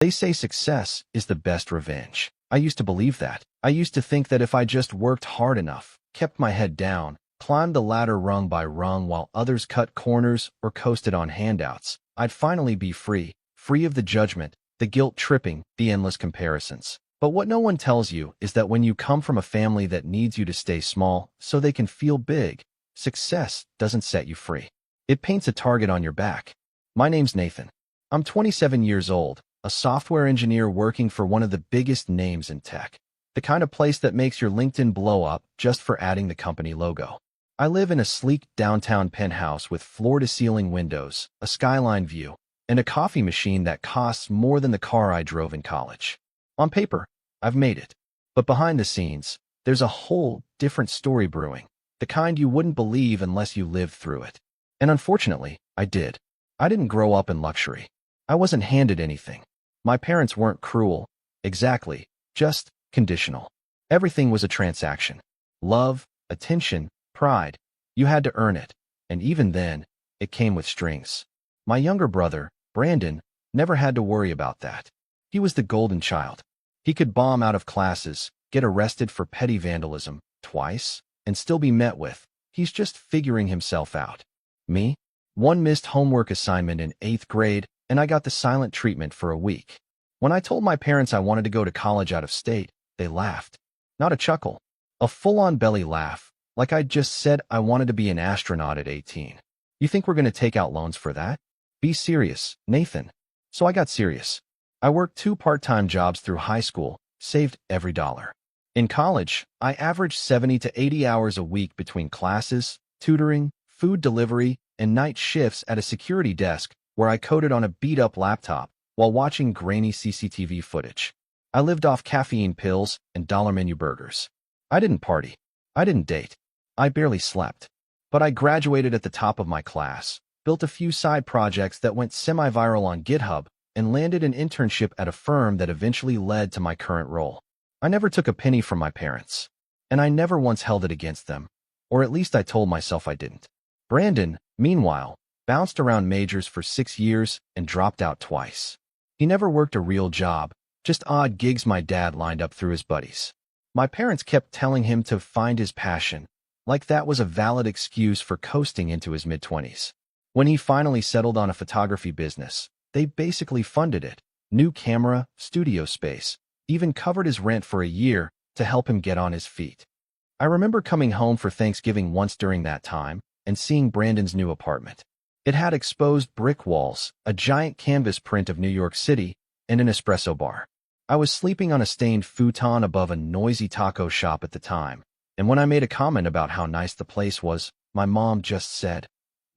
They say success is the best revenge. I used to believe that. I used to think that if I just worked hard enough, kept my head down, climbed the ladder rung by rung while others cut corners or coasted on handouts, I'd finally be free, free of the judgment, the guilt-tripping, the endless comparisons. But what no one tells you is that when you come from a family that needs you to stay small so they can feel big, success doesn't set you free. It paints a target on your back. My name's Nathan. I'm 27 years old, a software engineer working for one of the biggest names in tech. The kind of place that makes your LinkedIn blow up just for adding the company logo. I live in a sleek downtown penthouse with floor-to-ceiling windows, a skyline view, and a coffee machine that costs more than the car I drove in college. On paper, I've made it. But behind the scenes, there's a whole different story brewing, the kind you wouldn't believe unless you lived through it. And unfortunately, I did. I didn't grow up in luxury. I wasn't handed anything. My parents weren't cruel, exactly, just conditional. Everything was a transaction. Love, attention, pride. You had to earn it, and even then, it came with strings. My younger brother, Brandon, never had to worry about that. He was the golden child. He could bomb out of classes, get arrested for petty vandalism twice, and still be met with, "He's just figuring himself out." Me? One missed homework assignment in 8th grade, and I got the silent treatment for a week. When I told my parents I wanted to go to college out of state, they laughed. Not a chuckle. A full-on belly laugh, like I'd just said I wanted to be an astronaut at 18. "You think we're going to take out loans for that? Be serious, Nathan." So I got serious. I worked 2 part-time jobs through high school, saved every dollar. In college, I averaged 70 to 80 hours a week between classes, tutoring, food delivery, and night shifts at a security desk where I coded on a beat-up laptop while watching grainy CCTV footage. I lived off caffeine pills and dollar menu burgers. I didn't party. I didn't date. I barely slept. But I graduated at the top of my class, built a few side projects that went semi-viral on GitHub, and landed an internship at a firm that eventually led to my current role. I never took a penny from my parents, and I never once held it against them, or at least I told myself I didn't. Brandon, meanwhile, bounced around majors for 6 years and dropped out twice. He never worked a real job, just odd gigs my dad lined up through his buddies. My parents kept telling him to find his passion, like that was a valid excuse for coasting into his mid-20s. When he finally settled on a photography business, they basically funded it. New camera, studio space, even covered his rent for a year to help him get on his feet. I remember coming home for Thanksgiving once during that time and seeing Brandon's new apartment. It had exposed brick walls, a giant canvas print of New York City, and an espresso bar. I was sleeping on a stained futon above a noisy taco shop at the time, and when I made a comment about how nice the place was, my mom just said,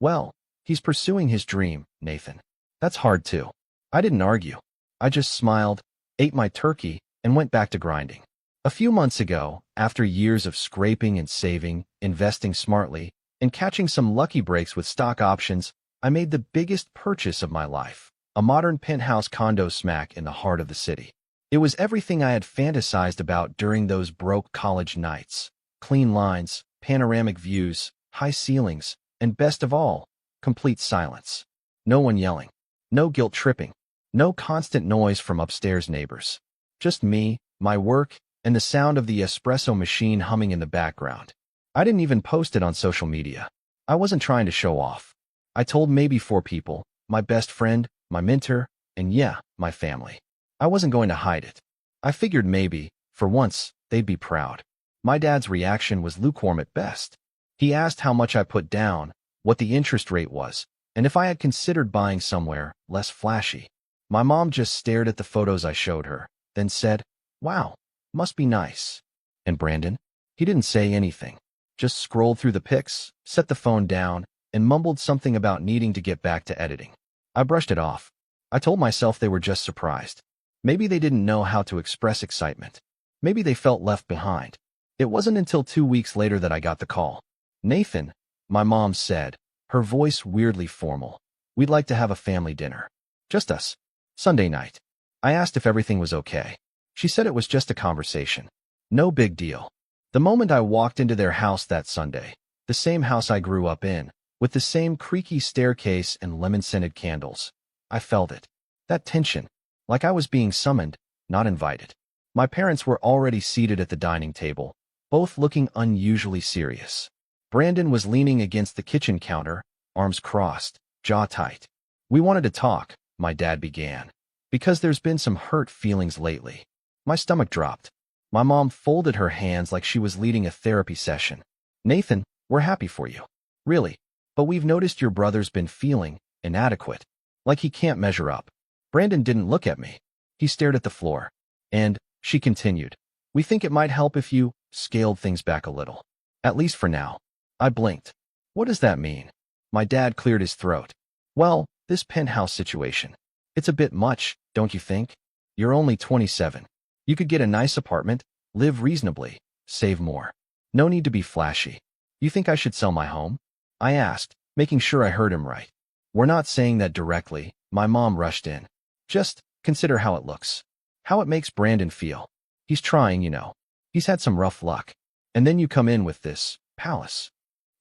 "Well, he's pursuing his dream, Nathan. That's hard too." I didn't argue. I just smiled, ate my turkey, and went back to grinding. A few months ago, after years of scraping and saving, investing smartly, and catching some lucky breaks with stock options, I made the biggest purchase of my life, a modern penthouse condo smack in the heart of the city. It was everything I had fantasized about during those broke college nights. Clean lines, panoramic views, high ceilings, and best of all, complete silence. No one yelling. No guilt-tripping. No constant noise from upstairs neighbors. Just me, my work, and the sound of the espresso machine humming in the background. I didn't even post it on social media. I wasn't trying to show off. I told maybe 4 people, my best friend, my mentor, and yeah, my family. I wasn't going to hide it. I figured maybe, for once, they'd be proud. My dad's reaction was lukewarm at best. He asked how much I put down, what the interest rate was, and if I had considered buying somewhere less flashy. My mom just stared at the photos I showed her, then said, "Wow, must be nice." And Brandon? He didn't say anything. Just scrolled through the pics, set the phone down, and mumbled something about needing to get back to editing. I brushed it off. I told myself they were just surprised. Maybe they didn't know how to express excitement. Maybe they felt left behind. It wasn't until 2 weeks later that I got the call. "Nathan," my mom said, her voice weirdly formal. "We'd like to have a family dinner. Just us. Sunday night." I asked if everything was okay. She said it was just a conversation. No big deal. The moment I walked into their house that Sunday, the same house I grew up in, with the same creaky staircase and lemon-scented candles, I felt it. That tension. like I was being summoned, not invited. My parents were already seated at the dining table, both looking unusually serious. Brandon was leaning against the kitchen counter, arms crossed, jaw tight. "We wanted to talk," my dad began, "because there's been some hurt feelings lately." My stomach dropped. My mom folded her hands like she was leading a therapy session. "Nathan, we're happy for you. Really. But we've noticed your brother's been feeling inadequate. Like he can't measure up." Brandon didn't look at me. He stared at the floor. "And," she continued, "we think it might help if you scaled things back a little. At least for now." I blinked. "What does that mean?" My dad cleared his throat. "Well, this penthouse situation. It's a bit much, don't you think? You're only 27. You could get a nice apartment, live reasonably, save more. No need to be flashy. You think I should sell my home?" I asked, making sure I heard him right. "We're not saying that directly," my mom rushed in. "Just consider how it looks. How it makes Brandon feel. He's trying, you know. He's had some rough luck. And then you come in with this palace."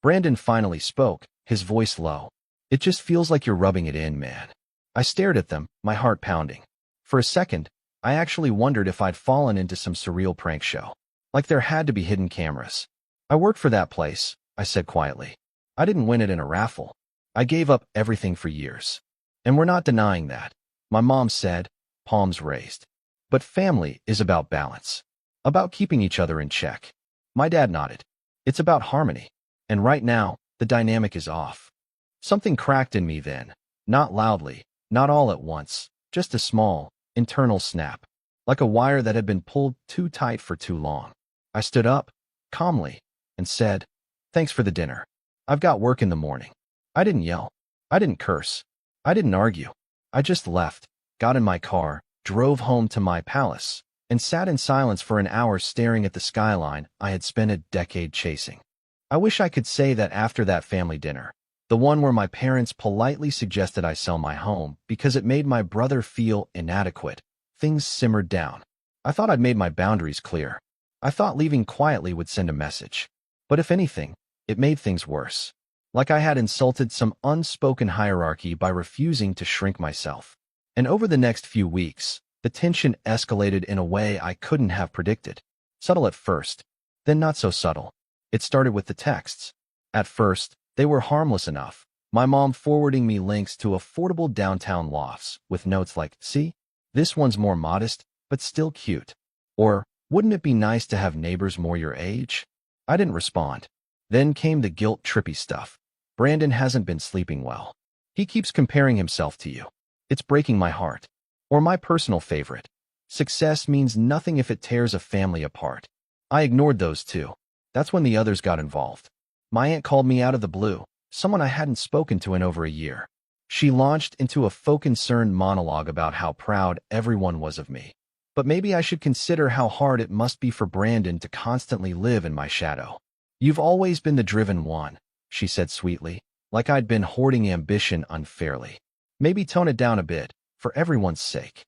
Brandon finally spoke, his voice low. "It just feels like you're rubbing it in, man." I stared at them, my heart pounding. For a second, I actually wondered if I'd fallen into some surreal prank show. Like there had to be hidden cameras. "I worked for that place," I said quietly. "I didn't win it in a raffle. I gave up everything for years. And we're not denying that," my mom said, palms raised. "But family is about balance. About keeping each other in check." My dad nodded. "It's about harmony. And right now, the dynamic is off." Something cracked in me then. Not loudly, not all at once, just a small, internal snap. Like a wire that had been pulled too tight for too long. I stood up, calmly, and said, "Thanks for the dinner. I've got work in the morning." I didn't yell. I didn't curse. I didn't argue. I just left, got in my car, drove home to my palace, and sat in silence for an hour staring at the skyline I had spent a decade chasing. I wish I could say that after that family dinner, the one where my parents politely suggested I sell my home because it made my brother feel inadequate, things simmered down. I thought I'd made my boundaries clear. I thought leaving quietly would send a message. But if anything, it made things worse. Like I had insulted some unspoken hierarchy by refusing to shrink myself. And over the next few weeks, the tension escalated in a way I couldn't have predicted. Subtle at first, then not so subtle. It started with the texts. At first, they were harmless enough. My mom forwarding me links to affordable downtown lofts with notes like, "See, this one's more modest, but still cute." Or, "Wouldn't it be nice to have neighbors more your age?" I didn't respond. Then came the guilt-trippy stuff. "Brandon hasn't been sleeping well. He keeps comparing himself to you. It's breaking my heart." Or my personal favorite, "Success means nothing if it tears a family apart." I ignored those too. That's when the others got involved. My aunt called me out of the blue, someone I hadn't spoken to in over a year. She launched into a faux-concerned monologue about how proud everyone was of me. But maybe I should consider how hard it must be for Brandon to constantly live in my shadow. "You've always been the driven one," she said sweetly, like I'd been hoarding ambition unfairly. "Maybe tone it down a bit, for everyone's sake."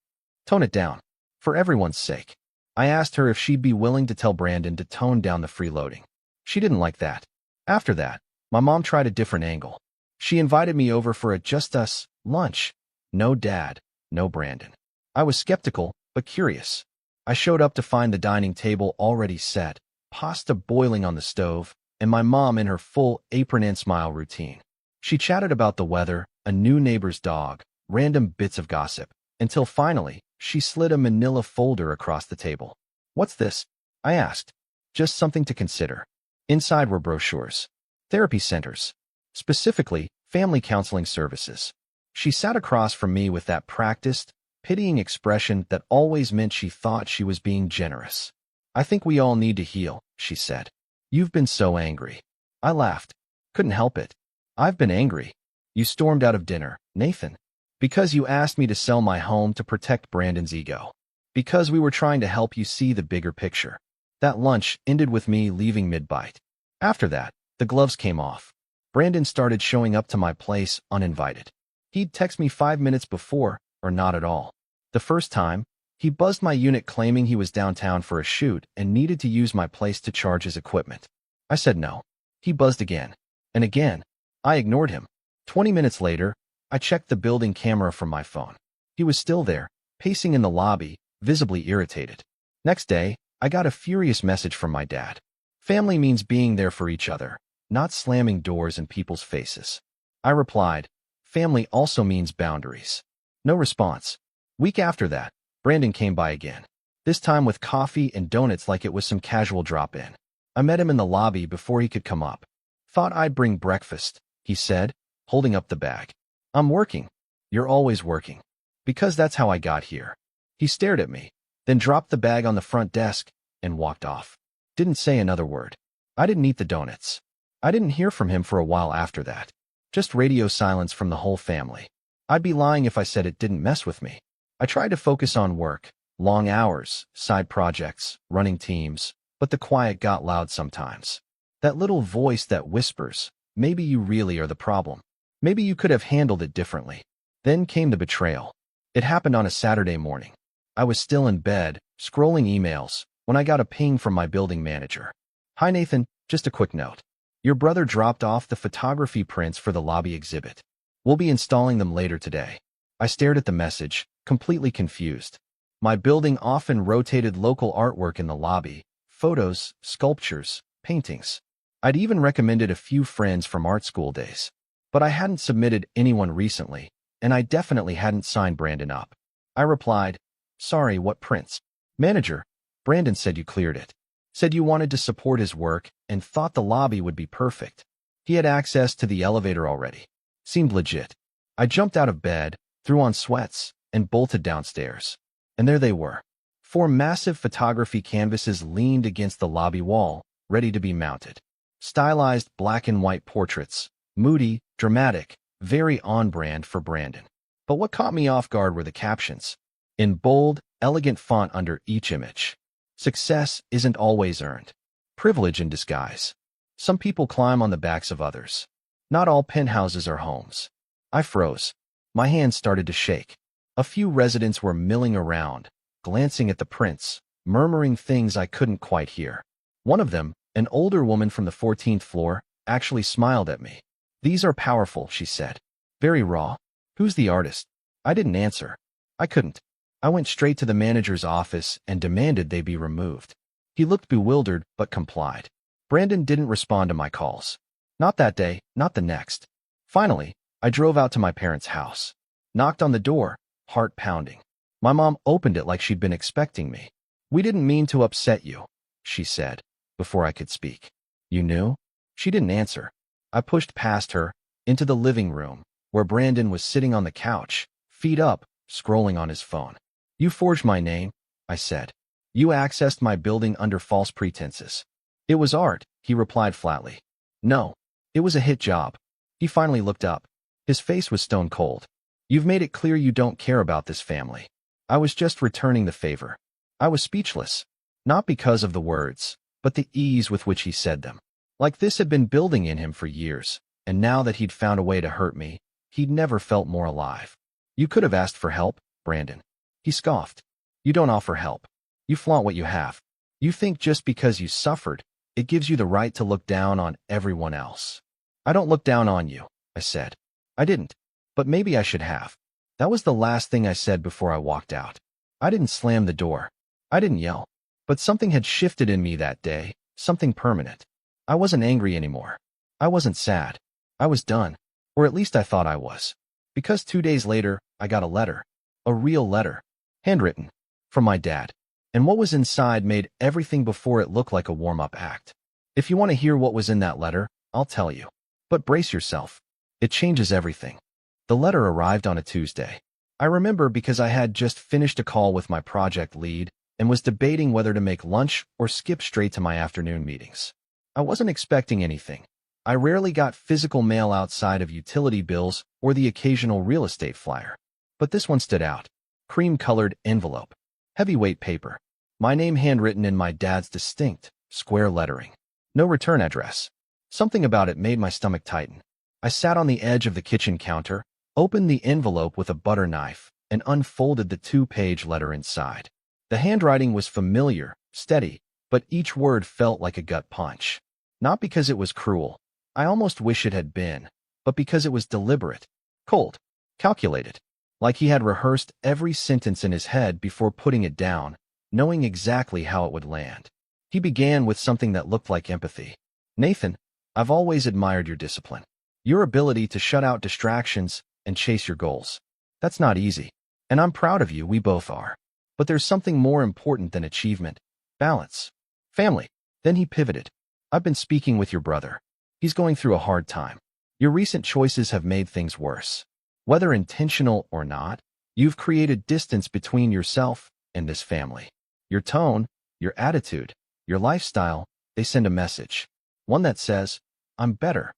Tone it down. For everyone's sake. I asked her if she'd be willing to tell Brandon to tone down the freeloading. She didn't like that. After that, my mom tried a different angle. She invited me over for a just us lunch. No dad, no Brandon. I was skeptical, but curious. I showed up to find the dining table already set, pasta boiling on the stove, and my mom in her full apron and smile routine. She chatted about the weather, a new neighbor's dog, random bits of gossip, until finally, she slid a manila folder across the table. "What's this?" I asked. "Just something to consider." Inside were brochures. Therapy centers. Specifically, family counseling services. She sat across from me with that practiced, pitying expression that always meant she thought she was being generous. "I think we all need to heal," she said. "You've been so angry." I laughed. Couldn't help it. "I've been angry. You stormed out of dinner, Nathan. Because you asked me to sell my home to protect Brandon's ego. Because we were trying to help you see the bigger picture." That lunch ended with me leaving mid-bite. After that, the gloves came off. Brandon started showing up to my place uninvited. He'd text me 5 minutes before, or not at all. The first time, he buzzed my unit claiming he was downtown for a shoot and needed to use my place to charge his equipment. I said no. He buzzed again. And again. I ignored him. 20 minutes later, I checked the building camera from my phone. He was still there, pacing in the lobby, visibly irritated. Next day, I got a furious message from my dad. Family means being there for each other, not slamming doors in people's faces. I replied, family also means boundaries. No response. Week after that, Brandon came by again, this time with coffee and donuts like it was some casual drop-in. I met him in the lobby before he could come up. Thought I'd bring breakfast, he said, holding up the bag. I'm working. You're always working. Because that's how I got here. He stared at me, then dropped the bag on the front desk and walked off. Didn't say another word. I didn't eat the donuts. I didn't hear from him for a while after that. Just radio silence from the whole family. I'd be lying if I said it didn't mess with me. I tried to focus on work, long hours, side projects, running teams, but the quiet got loud sometimes. That little voice that whispers, maybe you really are the problem. Maybe you could have handled it differently. Then came the betrayal. It happened on a Saturday morning. I was still in bed, scrolling emails, when I got a ping from my building manager. Hi Nathan, just a quick note. Your brother dropped off the photography prints for the lobby exhibit. We'll be installing them later today. I stared at the message, completely confused. My building often rotated local artwork in the lobby, photos, sculptures, paintings. I'd even recommended a few friends from art school days. But I hadn't submitted anyone recently, and I definitely hadn't signed Brandon up. I replied, sorry, what prints? Manager, Brandon said you cleared it. Said you wanted to support his work and thought the lobby would be perfect. He had access to the elevator already. Seemed legit. I jumped out of bed, threw on sweats, and bolted downstairs. And there they were. 4 massive photography canvases leaned against the lobby wall, ready to be mounted. Stylized black and white portraits, moody, dramatic, very on-brand for Brandon. But what caught me off guard were the captions. In bold, elegant font under each image. Success isn't always earned. Privilege in disguise. Some people climb on the backs of others. Not all penthouses are homes. I froze. My hands started to shake. A few residents were milling around, glancing at the prints, murmuring things I couldn't quite hear. One of them, an older woman from the 14th floor, actually smiled at me. These are powerful, she said. Very raw. Who's the artist? I didn't answer. I couldn't. I went straight to the manager's office and demanded they be removed. He looked bewildered but complied. Brandon didn't respond to my calls. Not that day, not the next. Finally, I drove out to my parents' house. Knocked on the door, heart pounding. My mom opened it like she'd been expecting me. We didn't mean to upset you, she said, before I could speak. You knew? She didn't answer. I pushed past her, into the living room, where Brandon was sitting on the couch, feet up, scrolling on his phone. You forged my name, I said. You accessed my building under false pretenses. It was art, he replied flatly. No, it was a hit job. He finally looked up. His face was stone cold. You've made it clear you don't care about this family. I was just returning the favor. I was speechless. Not because of the words, but the ease with which he said them. Like this had been building in him for years, and now that he'd found a way to hurt me, he'd never felt more alive. You could have asked for help, Brandon. He scoffed. You don't offer help. You flaunt what you have. You think just because you suffered, it gives you the right to look down on everyone else. I don't look down on you, I said. I didn't. But maybe I should have. That was the last thing I said before I walked out. I didn't slam the door. I didn't yell. But something had shifted in me that day, something permanent. I wasn't angry anymore. I wasn't sad. I was done. Or at least I thought I was. Because 2 days later, I got a letter. A real letter. Handwritten. From my dad. And what was inside made everything before it look like a warm-up act. If you want to hear what was in that letter, I'll tell you. But brace yourself. It changes everything. The letter arrived on a Tuesday. I remember because I had just finished a call with my project lead and was debating whether to make lunch or skip straight to my afternoon meetings. I wasn't expecting anything. I rarely got physical mail outside of utility bills or the occasional real estate flyer. But this one stood out. Cream-colored envelope. Heavyweight paper. My name handwritten in my dad's distinct, square lettering. No return address. Something about it made my stomach tighten. I sat on the edge of the kitchen counter, opened the envelope with a butter knife, and unfolded the 2-page letter inside. The handwriting was familiar, steady, but each word felt like a gut punch. Not because it was cruel. I almost wish it had been, but because it was deliberate, cold, calculated. like he had rehearsed every sentence in his head before putting it down, knowing exactly how it would land. He began with something that looked like empathy. "Nathan, I've always admired your discipline. Your ability to shut out distractions and chase your goals. That's not easy. And I'm proud of you, we both are. But there's something more important than achievement. Balance. Family." Then he pivoted. "I've been speaking with your brother. He's going through a hard time. Your recent choices have made things worse. Whether intentional or not, you've created distance between yourself and this family. Your tone, your attitude, your lifestyle, they send a message. One that says, 'I'm better.'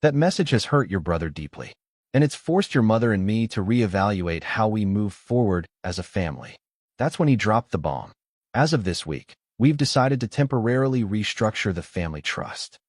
That message has hurt your brother deeply, and it's forced your mother and me to reevaluate how we move forward as a family." That's when he dropped the bomb. "As of this week, we've decided to temporarily restructure the family trust."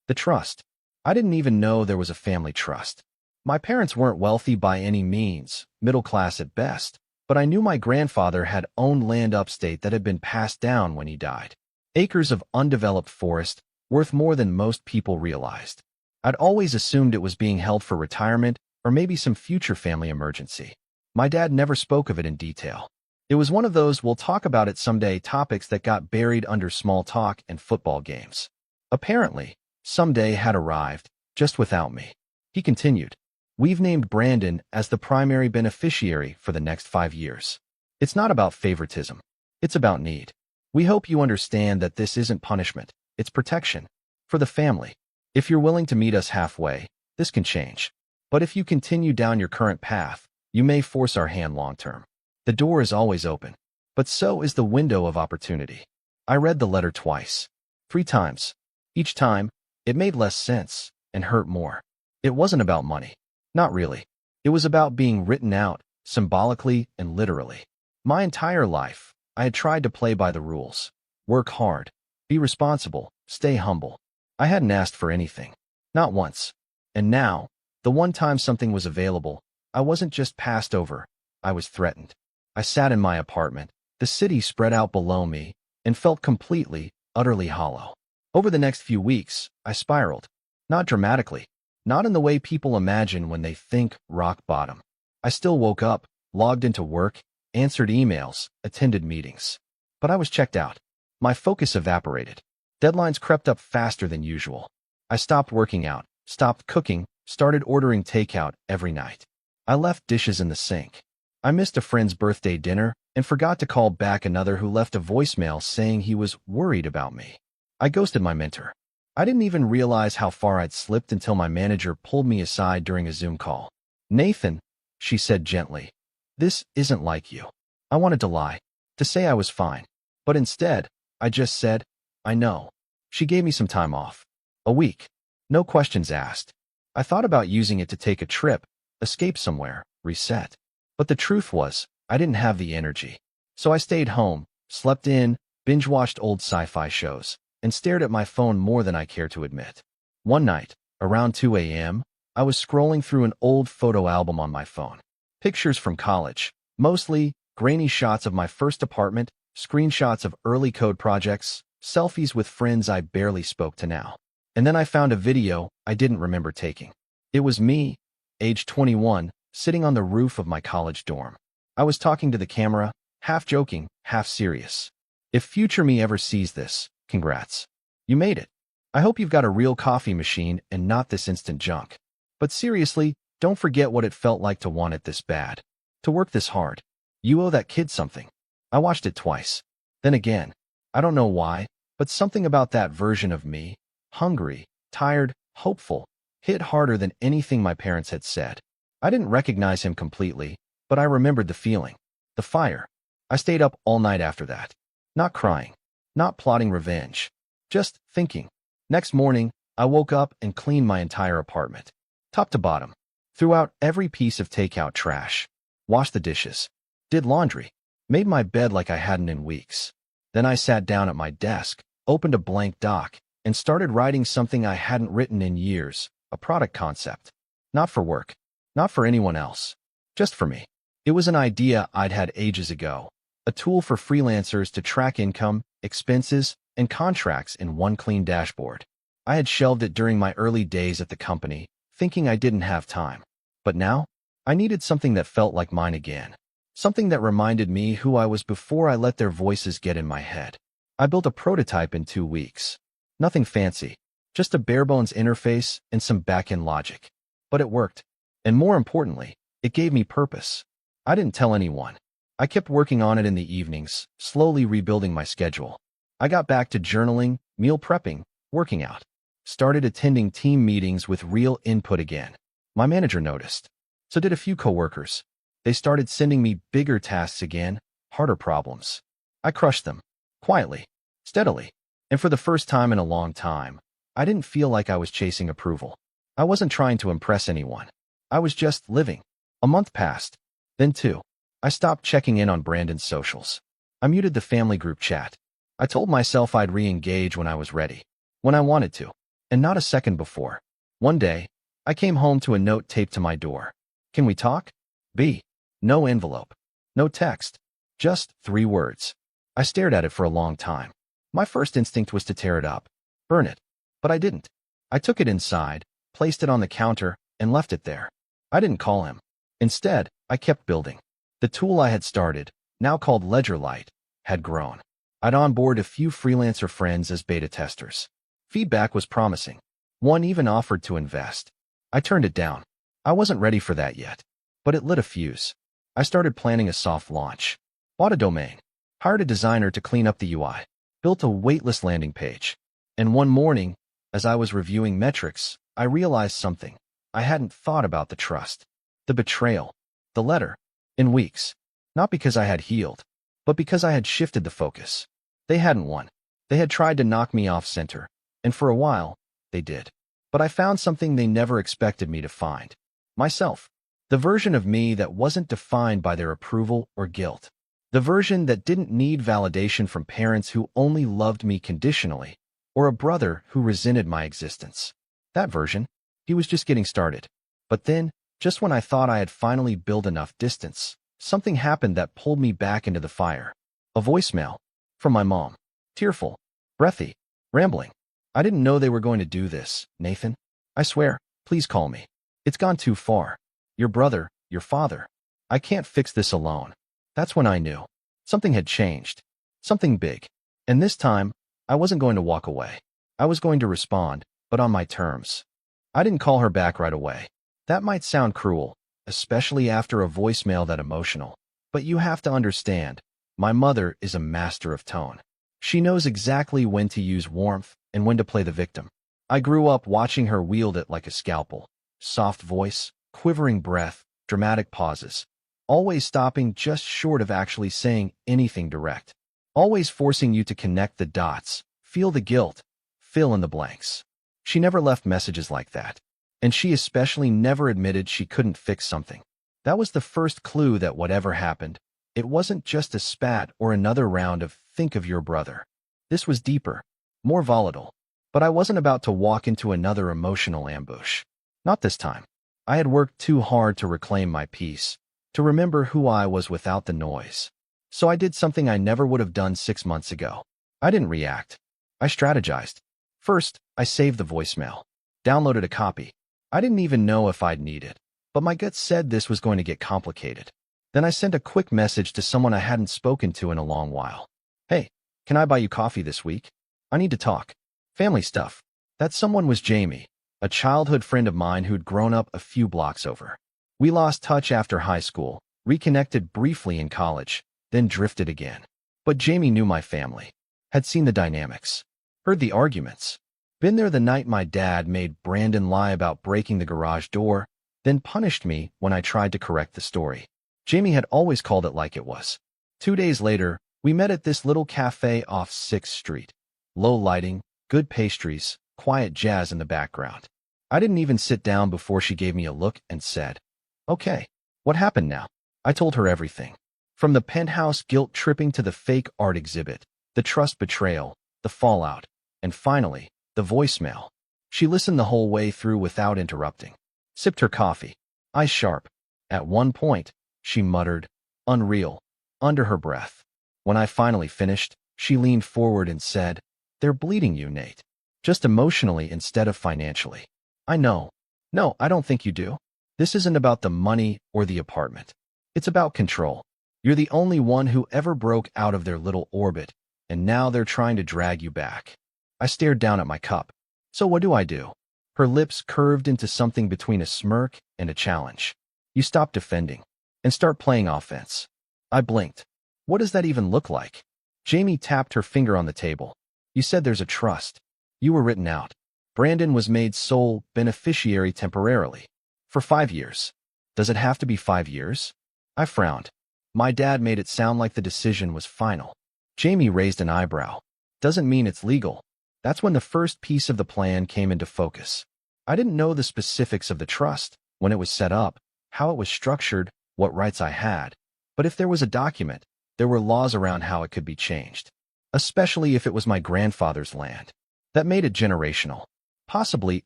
The trust. I didn't even know there was a family trust. My parents weren't wealthy by any means, middle class at best, but I knew my grandfather had owned land upstate that had been passed down when he died. Acres of undeveloped forest, worth more than most people realized. I'd always assumed it was being held for retirement or maybe some future family emergency. My dad never spoke of it in detail. It was one of those "we'll talk about it someday" topics that got buried under small talk and football games. Apparently, someday had arrived, just without me. He continued, "We've named Brandon as the primary beneficiary for the next 5 years. It's not about favoritism. It's about need. We hope you understand that this isn't punishment. It's protection. For the family. If you're willing to meet us halfway, this can change. But if you continue down your current path, you may force our hand long-term. The door is always open, but so is the window of opportunity." I read the letter twice. 3 times. Each time, it made less sense and hurt more. It wasn't about money. Not really. It was about being written out, symbolically and literally. My entire life, I had tried to play by the rules. Work hard. Be responsible. Stay humble. I hadn't asked for anything. Not once. And now, the one time something was available, I wasn't just passed over. I was threatened. I sat in my apartment, the city spread out below me, and felt completely, utterly hollow. Over the next few weeks, I spiraled. Not dramatically. Not in the way people imagine when they think rock bottom. I still woke up, logged into work, answered emails, attended meetings. But I was checked out. My focus evaporated. Deadlines crept up faster than usual. I stopped working out, stopped cooking, started ordering takeout every night. I left dishes in the sink. I missed a friend's birthday dinner and forgot to call back another who left a voicemail saying he was worried about me. I ghosted my mentor. I didn't even realize how far I'd slipped until my manager pulled me aside during a Zoom call. "Nathan," she said gently, "this isn't like you." I wanted to lie, to say I was fine. But instead, I just said, "I know." She gave me some time off. A week. No questions asked. I thought about using it to take a trip, escape somewhere, reset. But the truth was, I didn't have the energy. So I stayed home, slept in, binge-watched old sci-fi shows, and stared at my phone more than I care to admit. One night, around 2 a.m., I was scrolling through an old photo album on my phone. Pictures from college, mostly grainy shots of my first apartment, screenshots of early code projects, selfies with friends I barely spoke to now. And then I found a video I didn't remember taking. It was me, age 21, sitting on the roof of my college dorm. I was talking to the camera, half joking, half serious. If future me ever sees this, congrats. You made it. I hope you've got a real coffee machine and not this instant junk. But seriously, don't forget what it felt like to want it this bad. To work this hard. You owe that kid something. I watched it twice. Then again. I don't know why, but something about that version of me, hungry, tired, hopeful, hit harder than anything my parents had said. I didn't recognize him completely, but I remembered the feeling. The fire. I stayed up all night after that. Not crying. Not plotting revenge. Just thinking. Next morning, I woke up and cleaned my entire apartment. Top to bottom. Threw out every piece of takeout trash. Washed the dishes. Did laundry. Made my bed like I hadn't in weeks. Then I sat down at my desk, opened a blank doc, and started writing something I hadn't written in years, a product concept. Not for work. Not for anyone else. Just for me. It was an idea I'd had ages ago. A tool for freelancers to track income, expenses, and contracts in one clean dashboard. I had shelved it during my early days at the company, thinking I didn't have time. But now, I needed something that felt like mine again. Something that reminded me who I was before I let their voices get in my head. I built a prototype in 2 weeks. Nothing fancy, just a bare-bones interface and some back-end logic. But it worked. And more importantly, it gave me purpose. I didn't tell anyone. I kept working on it in the evenings, slowly rebuilding my schedule. I got back to journaling, meal prepping, working out. Started attending team meetings with real input again. My manager noticed. So did a few coworkers. They started sending me bigger tasks again, harder problems. I crushed them. Quietly. Steadily. And for the first time in a long time, I didn't feel like I was chasing approval. I wasn't trying to impress anyone. I was just living. A month passed. Then 2. I stopped checking in on Brandon's socials. I muted the family group chat. I told myself I'd re-engage when I was ready. When I wanted to. And not a second before. One day, I came home to a note taped to my door. Can we talk? B. No envelope. No text. Just 3 words. I stared at it for a long time. My first instinct was to tear it up. Burn it. But I didn't. I took it inside, placed it on the counter, and left it there. I didn't call him. Instead, I kept building. The tool I had started, now called Ledgerlight, had grown. I'd onboard a few freelancer friends as beta testers. Feedback was promising. One even offered to invest. I turned it down. I wasn't ready for that yet. But it lit a fuse. I started planning a soft launch. Bought a domain. Hired a designer to clean up the UI. Built a waitlist landing page. And one morning, as I was reviewing metrics, I realized something. I hadn't thought about the trust. The betrayal. The letter. In weeks. Not because I had healed, but because I had shifted the focus. They hadn't won. They had tried to knock me off center. And for a while, they did. But I found something they never expected me to find. Myself. The version of me that wasn't defined by their approval or guilt. The version that didn't need validation from parents who only loved me conditionally, or a brother who resented my existence. That version, he was just getting started. But then, just when I thought I had finally built enough distance, something happened that pulled me back into the fire. A voicemail. From my mom. Tearful. Breathy. Rambling. I didn't know they were going to do this, Nathan. I swear, please call me. It's gone too far. Your brother, your father. I can't fix this alone. That's when I knew. Something had changed. Something big. And this time, I wasn't going to walk away. I was going to respond, but on my terms. I didn't call her back right away. That might sound cruel, especially after a voicemail that emotional. But you have to understand, my mother is a master of tone. She knows exactly when to use warmth and when to play the victim. I grew up watching her wield it like a scalpel. Soft voice, quivering breath, dramatic pauses. Always stopping just short of actually saying anything direct. Always forcing you to connect the dots, feel the guilt, fill in the blanks. She never left messages like that. And she especially never admitted she couldn't fix something. That was the first clue that whatever happened, it wasn't just a spat or another round of think of your brother. This was deeper, more volatile. But I wasn't about to walk into another emotional ambush. Not this time. I had worked too hard to reclaim my peace, to remember who I was without the noise. So I did something I never would have done 6 months ago. I didn't react. I strategized. First, I saved the voicemail. Downloaded a copy. I didn't even know if I'd need it, but my gut said this was going to get complicated. Then I sent a quick message to someone I hadn't spoken to in a long while. Hey, can I buy you coffee this week? I need to talk. Family stuff. That someone was Jamie, a childhood friend of mine who'd grown up a few blocks over. We lost touch after high school, reconnected briefly in college, then drifted again. But Jamie knew my family, had seen the dynamics, heard the arguments. Been there the night my dad made Brandon lie about breaking the garage door, then punished me when I tried to correct the story. Jamie had always called it like it was. 2 days later, we met at this little cafe off 6th Street. Low lighting, good pastries, quiet jazz in the background. I didn't even sit down before she gave me a look and said, "Okay, what happened now?" I told her everything. From the penthouse guilt tripping to the fake art exhibit, the trust betrayal, the fallout, and finally, the voicemail. She listened the whole way through without interrupting. Sipped her coffee, eyes sharp. At one point, she muttered, "Unreal," under her breath. When I finally finished, she leaned forward and said, "They're bleeding you, Nate. Just emotionally instead of financially." I know. No, I don't think you do. This isn't about the money or the apartment. It's about control. You're the only one who ever broke out of their little orbit, and now they're trying to drag you back. I stared down at my cup. So what do I do? Her lips curved into something between a smirk and a challenge. You stop defending and start playing offense. I blinked. What does that even look like? Jamie tapped her finger on the table. You said there's a trust. You were written out. Brandon was made sole beneficiary temporarily. For 5 years. Does it have to be 5 years? I frowned. My dad made it sound like the decision was final. Jamie raised an eyebrow. Doesn't mean it's legal. That's when the first piece of the plan came into focus. I didn't know the specifics of the trust, when it was set up, how it was structured, what rights I had. But if there was a document, there were laws around how it could be changed. Especially if it was my grandfather's land. That made it generational. Possibly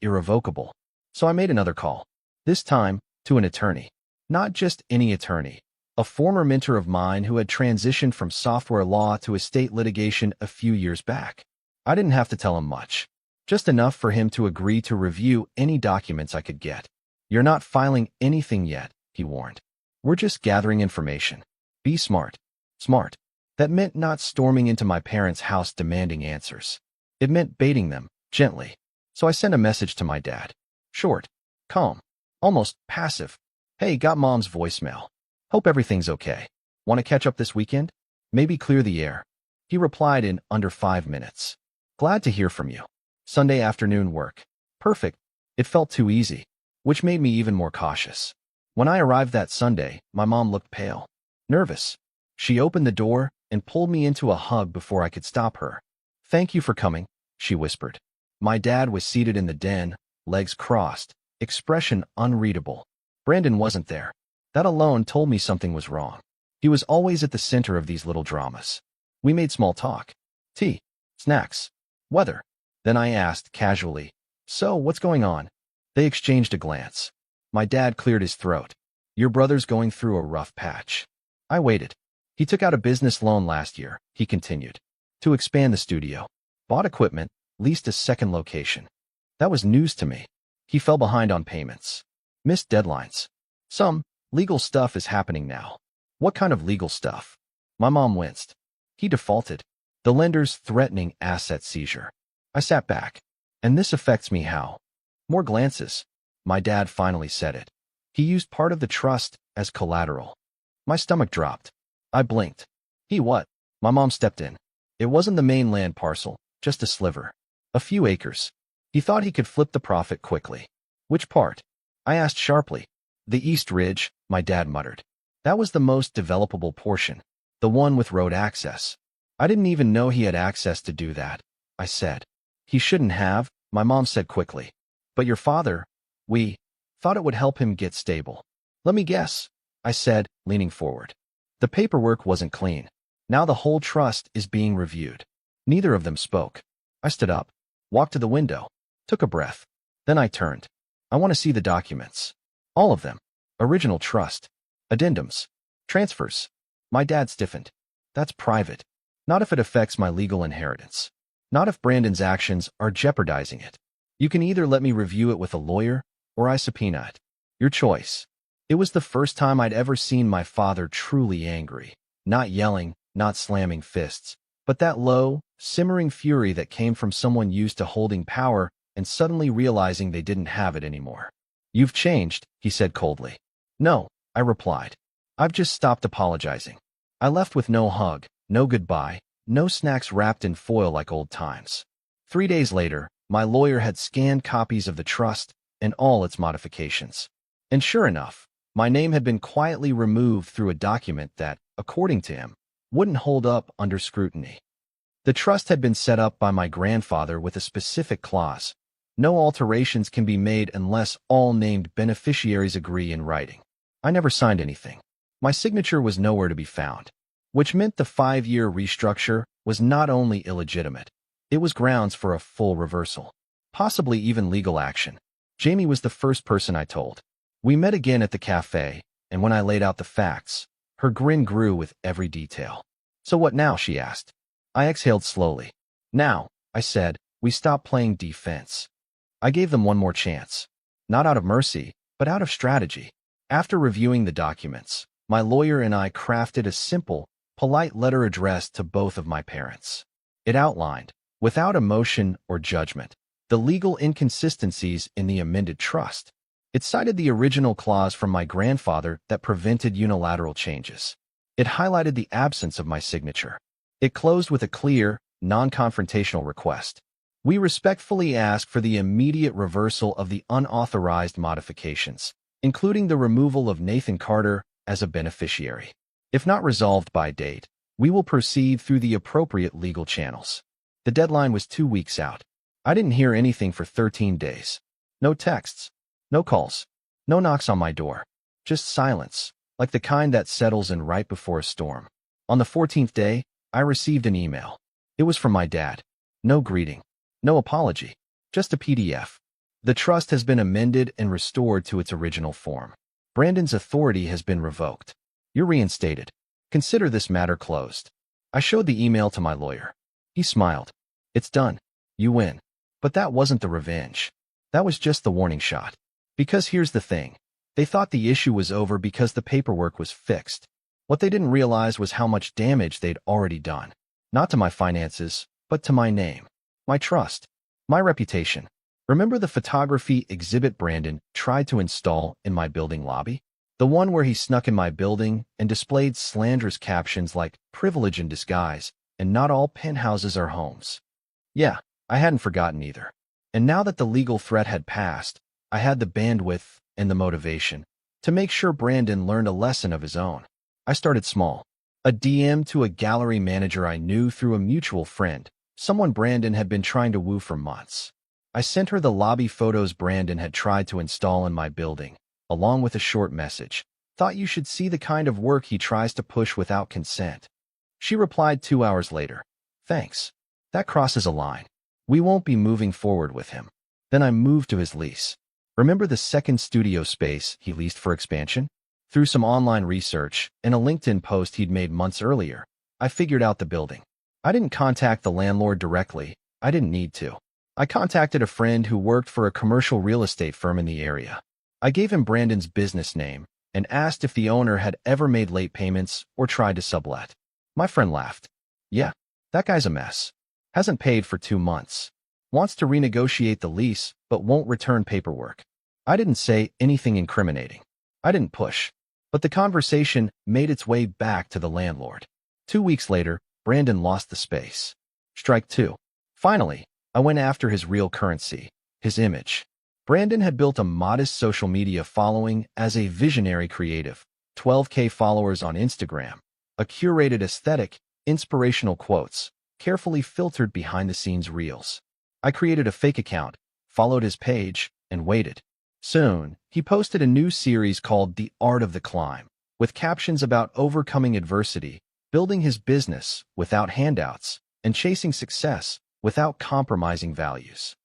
irrevocable. So I made another call. This time, to an attorney. Not just any attorney. A former mentor of mine who had transitioned from software law to estate litigation a few years back. I didn't have to tell him much. Just enough for him to agree to review any documents I could get. You're not filing anything yet, he warned. We're just gathering information. Be smart. Smart. That meant not storming into my parents' house demanding answers. It meant baiting them, gently. So I sent a message to my dad. Short. Calm. Almost passive. Hey, got mom's voicemail. Hope everything's okay. Want to catch up this weekend? Maybe clear the air. He replied in under 5 minutes. Glad to hear from you. Sunday afternoon work. Perfect. It felt too easy, which made me even more cautious. When I arrived that Sunday, my mom looked pale. Nervous. She opened the door and pulled me into a hug before I could stop her. Thank you for coming, she whispered. My dad was seated in the den, legs crossed, expression unreadable. Brandon wasn't there. That alone told me something was wrong. He was always at the center of these little dramas. We made small talk. Tea. Snacks. Weather. Then I asked, casually, so, what's going on? They exchanged a glance. My dad cleared his throat. Your brother's going through a rough patch. I waited. He took out a business loan last year, he continued, to expand the studio. Bought equipment, leased a second location. That was news to me. He fell behind on payments. Missed deadlines. Some legal stuff is happening now. What kind of legal stuff? My mom winced. He defaulted. The lender's threatening asset seizure. I sat back. And this affects me how? More glances. My dad finally said it. He used part of the trust as collateral. My stomach dropped. I blinked. He what? My mom stepped in. It wasn't the main land parcel, just a sliver. A few acres. He thought he could flip the profit quickly. Which part? I asked sharply. The East Ridge, my dad muttered. That was the most developable portion. The one with road access. I didn't even know he had access to do that, I said. He shouldn't have, my mom said quickly. But your father, we thought it would help him get stable. Let me guess, I said, leaning forward. The paperwork wasn't clean. Now the whole trust is being reviewed. Neither of them spoke. I stood up, walked to the window, took a breath. Then I turned. I want to see the documents. All of them. Original trust. Addendums. Transfers. My dad stiffened. That's private. Not if it affects my legal inheritance. Not if Brandon's actions are jeopardizing it. You can either let me review it with a lawyer, or I subpoena it. Your choice. It was the first time I'd ever seen my father truly angry. Not yelling, not slamming fists, but that low, simmering fury that came from someone used to holding power and suddenly realizing they didn't have it anymore. You've changed, he said coldly. No, I replied. I've just stopped apologizing. I left with no hug, no goodbye, no snacks wrapped in foil like old times. 3 days later, my lawyer had scanned copies of the trust and all its modifications. And sure enough, my name had been quietly removed through a document that, according to him, wouldn't hold up under scrutiny. The trust had been set up by my grandfather with a specific clause. No alterations can be made unless all named beneficiaries agree in writing. I never signed anything. My signature was nowhere to be found, which meant the 5-year restructure was not only illegitimate, it was grounds for a full reversal, possibly even legal action. Jamie was the first person I told. We met again at the cafe, and when I laid out the facts, her grin grew with every detail. So what now, she asked. I exhaled slowly. Now, I said, we stop playing defense. I gave them one more chance. Not out of mercy, but out of strategy. After reviewing the documents, my lawyer and I crafted a simple, polite letter addressed to both of my parents. It outlined, without emotion or judgment, the legal inconsistencies in the amended trust. It cited the original clause from my grandfather that prevented unilateral changes. It highlighted the absence of my signature. It closed with a clear, non-confrontational request. We respectfully ask for the immediate reversal of the unauthorized modifications, including the removal of Nathan Carter as a beneficiary. If not resolved by date, we will proceed through the appropriate legal channels. The deadline was 2 weeks out. I didn't hear anything for 13 days. No texts, no calls, no knocks on my door. Just silence, like the kind that settles in right before a storm. On the 14th day, I received an email. It was from my dad. No greeting, no apology, just a PDF. The trust has been amended and restored to its original form. Brandon's authority has been revoked. You're reinstated. Consider this matter closed. I showed the email to my lawyer. He smiled. It's done. You win. But that wasn't the revenge. That was just the warning shot. Because here's the thing. They thought the issue was over because the paperwork was fixed. What they didn't realize was how much damage they'd already done. Not to my finances, but to my name, my trust, my reputation. Remember the photography exhibit Brandon tried to install in my building lobby? The one where he snuck in my building and displayed slanderous captions like "privilege in disguise" and "not all penthouses are homes." Yeah, I hadn't forgotten either. And now that the legal threat had passed, I had the bandwidth and the motivation to make sure Brandon learned a lesson of his own. I started small. A DM to a gallery manager I knew through a mutual friend, someone Brandon had been trying to woo for months. I sent her the lobby photos Brandon had tried to install in my building, along with a short message. Thought you should see the kind of work he tries to push without consent. She replied 2 hours later. Thanks. That crosses a line. We won't be moving forward with him. Then I moved to his lease. Remember the second studio space he leased for expansion? Through some online research and a LinkedIn post he'd made months earlier, I figured out the building. I didn't contact the landlord directly. I didn't need to. I contacted a friend who worked for a commercial real estate firm in the area. I gave him Brandon's business name and asked if the owner had ever made late payments or tried to sublet. My friend laughed. Yeah, that guy's a mess. Hasn't paid for 2 months. Wants to renegotiate the lease, but won't return paperwork. I didn't say anything incriminating. I didn't push. But the conversation made its way back to the landlord. 2 weeks later, Brandon lost the space. Strike 2. Finally, I went after his real currency, his image. Brandon had built a modest social media following as a visionary creative, 12K followers on Instagram, a curated aesthetic, inspirational quotes, carefully filtered behind-the-scenes reels. I created a fake account, followed his page, and waited. Soon, he posted a new series called The Art of the Climb, with captions about overcoming adversity, building his business without handouts, and chasing success without compromising values.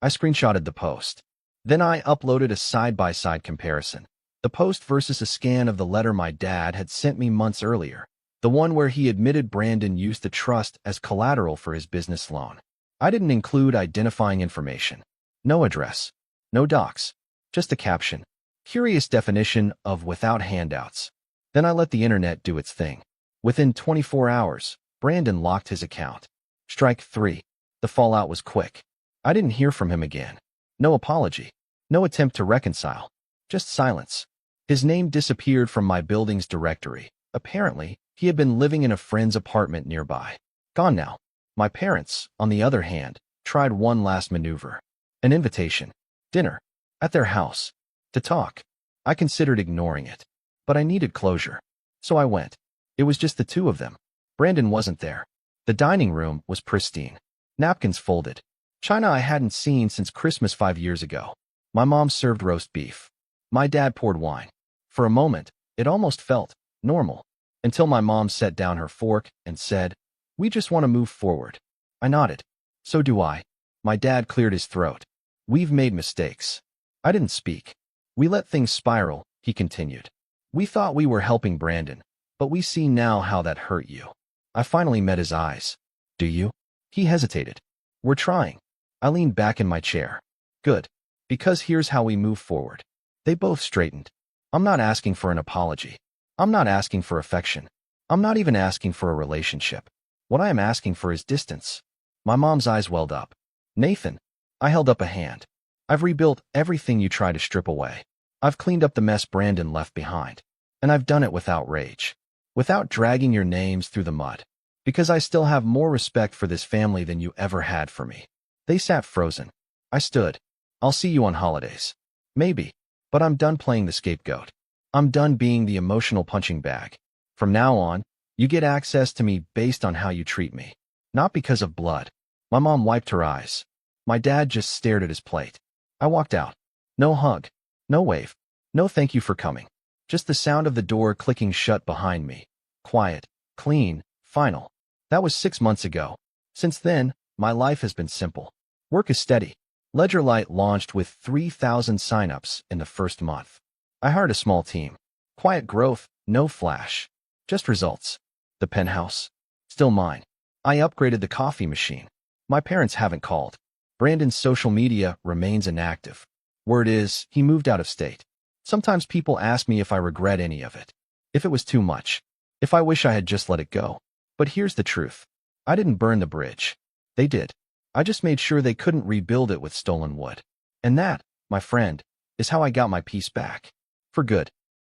I screenshotted the post. Then I uploaded a side-by-side comparison. The post versus a scan of the letter my dad had sent me months earlier, the one where he admitted Brandon used the trust as collateral for his business loan. I didn't include identifying information. No address. No docs. Just a caption. Curious definition of without handouts. Then I let the internet do its thing. Within 24 hours, Brandon locked his account. Strike 3. The fallout was quick. I didn't hear from him again. No apology. No attempt to reconcile. Just silence. His name disappeared from my building's directory. Apparently, he had been living in a friend's apartment nearby. Gone now. My parents, on the other hand, tried one last maneuver. An invitation. Dinner. At their house. To talk. I considered ignoring it. But I needed closure. So I went. It was just the two of them. Brandon wasn't there. The dining room was pristine. Napkins folded. China I hadn't seen since Christmas 5 years ago. My mom served roast beef. My dad poured wine. For a moment, it almost felt normal. Until my mom set down her fork and said, "We just want to move forward." I nodded. So do I. My dad cleared his throat. We've made mistakes. I didn't speak. We let things spiral, he continued. We thought we were helping Brandon, but we see now how that hurt you. I finally met his eyes. Do you? He hesitated. We're trying. I leaned back in my chair. Good. Because here's how we move forward. They both straightened. I'm not asking for an apology. I'm not asking for affection. I'm not even asking for a relationship. What I am asking for is distance. My mom's eyes welled up. Nathan, I held up a hand. I've rebuilt everything you tried to strip away. I've cleaned up the mess Brandon left behind. And I've done it without rage. Without dragging your names through the mud. Because I still have more respect for this family than you ever had for me. They sat frozen. I stood. I'll see you on holidays. Maybe. But I'm done playing the scapegoat. I'm done being the emotional punching bag. From now on, you get access to me based on how you treat me. Not because of blood. My mom wiped her eyes. My dad just stared at his plate. I walked out. No hug. No wave. No thank you for coming. Just the sound of the door clicking shut behind me. Quiet. Clean. Final. That was 6 months ago. Since then, my life has been simple. Work is steady. Ledgerlight launched with 3,000 signups in the first month. I hired a small team. Quiet growth, no flash. Just results. The penthouse. Still mine. I upgraded the coffee machine. My parents haven't called. Brandon's social media remains inactive. Word is, he moved out of state. Sometimes people ask me if I regret any of it. If it was too much. If I wish I had just let it go. But here's the truth. I didn't burn the bridge. They did. I just made sure they couldn't rebuild it with stolen wood. And that, my friend, is how I got my peace back. For good.